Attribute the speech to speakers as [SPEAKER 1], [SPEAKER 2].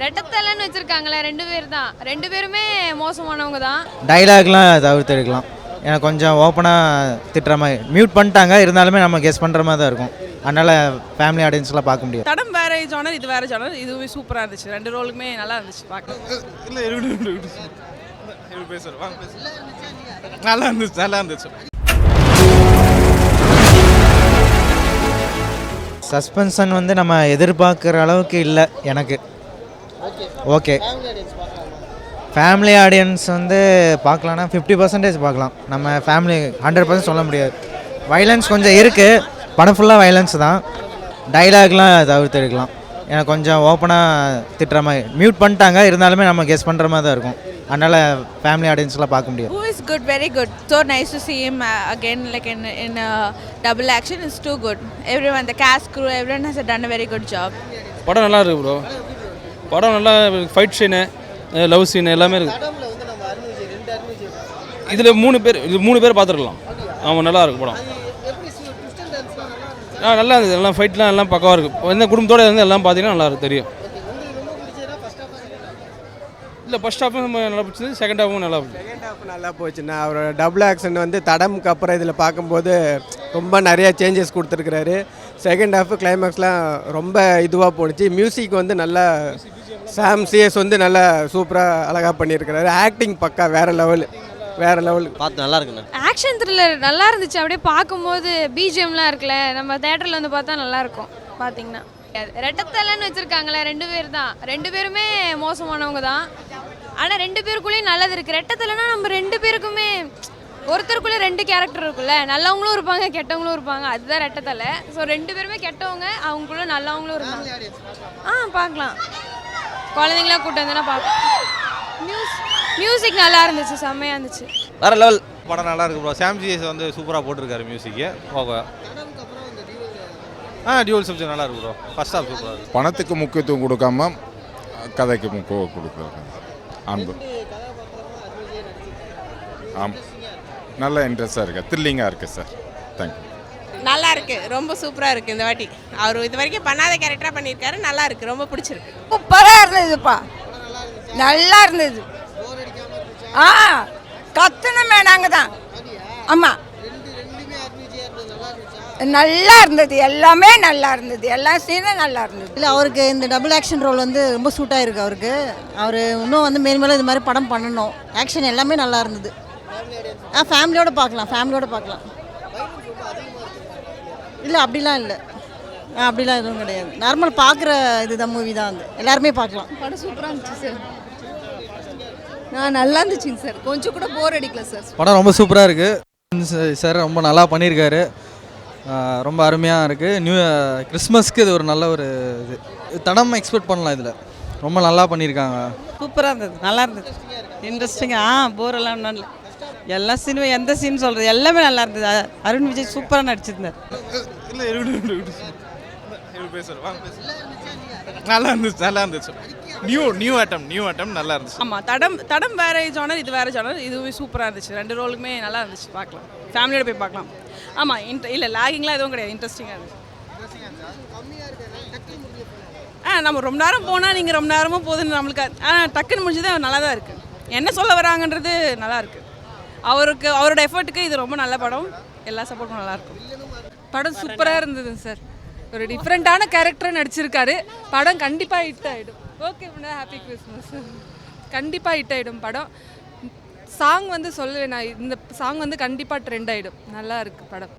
[SPEAKER 1] ரெட்டத்தலைன்னு வச்சிருக்காங்களே 2 பேர் தான். 2 பேருமே மோசமானவங்க தான்.
[SPEAKER 2] டைலாக்லாம் தவிர்த்து எடுக்கலாம். எனக்கு கொஞ்சம் ஓப்பனாக திட்டுற மாதிரி மியூட் பண்ணிட்டாங்க. இருந்தாலுமே நம்ம கெஸ் பண்ணுற மாதிரி தான் இருக்கும். அதனால் ஃபேமிலி ஆடியன்ஸ்லாம் பார்க்க முடியாது.
[SPEAKER 3] தடம் வேறு ஜானர், இது வேறு ஜானர். இதுவே சூப்பராக இருந்துச்சு. 2 ரோலுமே நல்லா இருந்துச்சு பார்க்க.
[SPEAKER 4] இல்லை நல்லா இருந்துச்சு, நல்லா இருந்துச்சு.
[SPEAKER 2] சஸ்பென்ஷன் வந்து நம்ம எதிர்பார்க்குற அளவுக்கு இல்லை எனக்கு. ஓகே, ஃபேமிலி ஆடியன்ஸ் வந்து பார்க்கலான்னா 50% பார்க்கலாம். நம்ம ஃபேமிலி 100% சொல்ல முடியாது. வைலன்ஸ் கொஞ்சம் இருக்குது. படம் ஃபுல்லாக வைலன்ஸ் தான். டைலாக்லாம் தவிர்த்து எடுக்கலாம். எனக்கு கொஞ்சம் ஓப்பனாக திட்டுற மாதிரி மியூட் பண்ணிட்டாங்க. இருந்தாலுமே நம்ம கெஸ் பண்ணுற மாதிரி தான் இருக்கும். அதனால் ஃபேமிலி ஆடியன்ஸ்லாம் பார்க்க முடியாது.
[SPEAKER 5] Who is good, very good. So nice to see him again, like in double action. It's too good. Everyone, the cast, crew, everyone has done a very good job.
[SPEAKER 6] படம் நல்லா இருக்கு ப்ரோ. படம் நல்லா fight Seenu, love Seenu எல்லாமே இருக்குது. இதில் 3 பேர் பார்த்துருக்கலாம். ஆமாம், நல்லா இருக்கு படம். நல்லா இருந்தது. எல்லாம் ஃபைட்லாம் எல்லாம் பக்கவாக இருக்குது. எந்த குடும்பத்தோடு இருந்து எல்லாம் பார்த்தீங்கன்னா நல்லா இருக்கு, தெரியும். இல்லை, ஃபர்ஸ்ட் ஹாஃபும் நல்லா பிடிச்சது, செகண்ட் ஹாஃபும் நல்லா பிடிச்சது.
[SPEAKER 7] செகண்ட் ஹாஃப் நல்லா போச்சுன்னா அவரோட டபுள் ஆக்ஷன் வந்து தடம்க்கு அப்புறம் இதில் பார்க்கும்போது ரொம்ப நிறையா சேஞ்சஸ் கொடுத்துருக்குறாரு. செகண்ட் ஹாஃப் கிளைமேக்ஸ்லாம் ரொம்ப இதுவாக போணுச்சு. மியூசிக் வந்து நல்லா சாம் சிஎஸ் வந்து நல்லா சூப்பராக அழகாக பண்ணியிருக்கிறாரு. ஆக்டிங் பக்கா வேறு லெவல்
[SPEAKER 8] பார்த்து நல்லா இருக்குண்ணா.
[SPEAKER 1] ஆக்ஷன் த்ரில்லர் நல்லா இருந்துச்சு. அப்படியே பார்க்கும்போது பிஜிஎம்லாம் இருக்குல்ல, நம்ம தேட்டரில் வந்து பார்த்தா நல்லாயிருக்கும். பார்த்தீங்கன்னா ரெட்டத்தலைன்னு வச்சுருக்காங்களே 2 பேர் தான். 2 பேருமே மோசமானவங்க தான். ஆனால் 2 பேருக்குள்ளேயும் நல்லது இருக்குது. ரெட்டத்தலைன்னா நம்ம 2 பேருக்குமே ஒருத்தருக்குள்ளே 2 கேரக்டர் இருக்குல்ல, நல்லவங்களும் இருப்பாங்க, கெட்டவங்களும் இருப்பாங்க. அதுதான் ரெட்டத்தலை. ஸோ 2 பேருமே கெட்டவங்க, அவங்களுக்குள்ள நல்லவங்களும் இருப்பாங்க. பார்க்கலாம். குழந்தைங்களாம் கூட்டம் இருந்தேன்னா பார்க்கலாம். மியூசிக் நல்லா இருந்துச்சு, செம்மையாக இருந்துச்சு,
[SPEAKER 8] வேறு லெவல்.
[SPEAKER 4] படம் நல்லா இருக்கு ப்ரோ. சாம் ஜிஎஸ் வந்து சூப்பராக போட்டிருக்காரு மியூசிக்கு. ஓகே. டியூவல் சப்ஜெக்ட் நல்லா இருக்கு ப்ரோ. ஃபர்ஸ்ட் ஹாஃப் சூப்பராக இருக்குது.
[SPEAKER 9] பணத்துக்கு முக்கியத்துவம் கொடுக்காம கதைக்கு கொடுக்குறாங்க. அன்பு நல்ல இன்ட்ரெஸ்டாக இருக்குது, த்ரில்லிங்காக இருக்குது சார். தேங்க்யூ.
[SPEAKER 5] நல்லா இருக்கு, ரொம்ப சூப்பராக இருக்கு. இந்த வாட்டி அவர் இது வரைக்கும் பண்ணாத கேரக்டராக பண்ணியிருக்காரு. நல்லா இருக்கு, ரொம்ப பிடிச்சிருக்கு.
[SPEAKER 10] சூப்பராக இருந்ததுப்பா, நல்லா இருந்தது. கத்தனமே நாங்கள் தான். ஆமாம், நல்லா இருந்தது. எல்லாமே நல்லா இருந்தது. எல்லா சீனும் நல்லா இருந்தது.
[SPEAKER 11] இல்லை, அவருக்கு இந்த டபுள் ஆக்ஷன் ரோல் வந்து ரொம்ப சூட் ஆகிருக்கு அவருக்கு. அவர் இன்னும் வந்து மேலும் இது மாதிரி படம் பண்ணணும். ஆக்ஷன் எல்லாமே நல்லா இருந்தது. ஃபேமிலியோடு பார்க்கலாம். இல்லை, அப்படிலாம் இல்லை. அப்படிலாம் எதுவும் கிடையாது. நார்மல் பார்க்குற இதுதான் மூவி தான். வந்து எல்லாருமே பார்க்கலாம்.
[SPEAKER 1] படம் சூப்பராக இருந்துச்சு சார். நல்லா இருந்துச்சுங்க சார். கொஞ்சம் கூட போர் அடிக்கல சார்.
[SPEAKER 2] படம் ரொம்ப சூப்பராக இருக்குது சார். ரொம்ப நல்லா பண்ணியிருக்காரு. ரொம்ப அருமையாக இருக்குது. கிறிஸ்மஸ்க்கு இது ஒரு நல்ல ஒரு இது தடம் எக்ஸ்பெக்ட் பண்ணலாம். இதில் ரொம்ப நல்லா பண்ணியிருக்காங்க.
[SPEAKER 3] சூப்பராக இருந்தது, நல்லா இருந்தது, இன்ட்ரெஸ்டிங்காக. போரெல்லாம் ஒன்றும் இல்லை. எல்லா சீனும் எந்த சீன் சொல்கிறது எல்லாமே நல்லா இருந்தது. அருண் விஜய் சூப்பராக நடிச்சிருந்தார்.
[SPEAKER 4] இல்லை நல்லா இருந்துச்சு. நியூ அட்டம் நல்லா இருந்துச்சு.
[SPEAKER 3] ஆமாம், தடம் வேறு ஜானர், இது வேறு ஜானர். இதுவே சூப்பராக இருந்துச்சு. 2 ரோலுமே நல்லா இருந்துச்சு, பார்க்கலாம். ஃபேமிலியோட போய் பார்க்கலாம். ஆமாம், இல்லை லாகிங்லாம் எதுவும் கிடையாது, இன்ட்ரெஸ்டிங்காக இருந்துச்சு. நம்ம ரொம்ப நேரம் போனால் நீங்கள் ரொம்ப நேரமும் போகுதுன்னு நம்மளுக்கு. டக்குன்னு முடிஞ்சது நல்லா தான் இருக்குது. என்ன சொல்ல வராங்கன்றது நல்லா இருக்குது. அவரோட எஃபர்ட்டுக்கு இது ரொம்ப நல்ல படம். எல்லா சப்போர்ட்டும் நல்லாயிருக்கும்.
[SPEAKER 10] படம் சூப்பராக இருந்தது சார். ஒரு டிஃப்ரெண்ட்டான கேரக்டர் நடிச்சிருக்காரு. படம் கண்டிப்பாக ஹிட் ஆகிடும். Okay, happy Christmas. கண்டிப்பாக ஹிட் ஆகிடும் படம். சாங் வந்து சொல்லுவேன் நான், இந்த சாங் வந்து கண்டிப்பாக ட்ரெண்ட் ஆகிடும். நல்லா இருக்குது படம்.